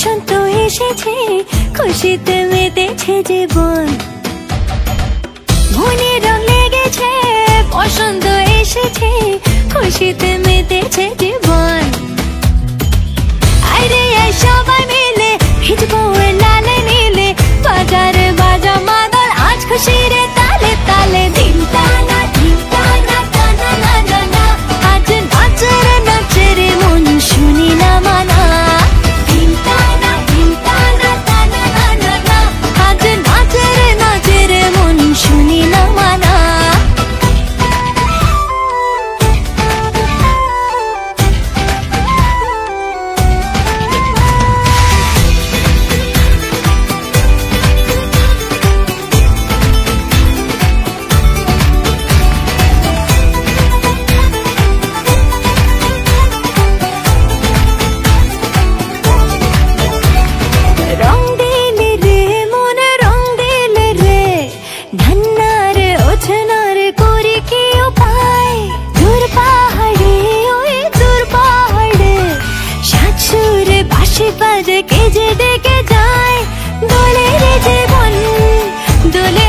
বসন্ত এসেছে, খুশিতে মেতেছে জীবন। মনে রং লেগেছে, বসন্ত এসেছে, খুশিতে মেতেছে জীবন। আরে সবাই মিলে ভিজবো লালে নীলে, বাজারে বাজা মাদল আজ খুশির তালে তালে। দিন টানা টানা টানা না না না, আজ নাচরে নাচরে মন শুনি না মানা। দিন টানা টানা না না না, আজ নাচরে নাচরে মন শুনি না মানা। বাজে কে যে ডেকে যায়, দোলে রে জীবন, দোলে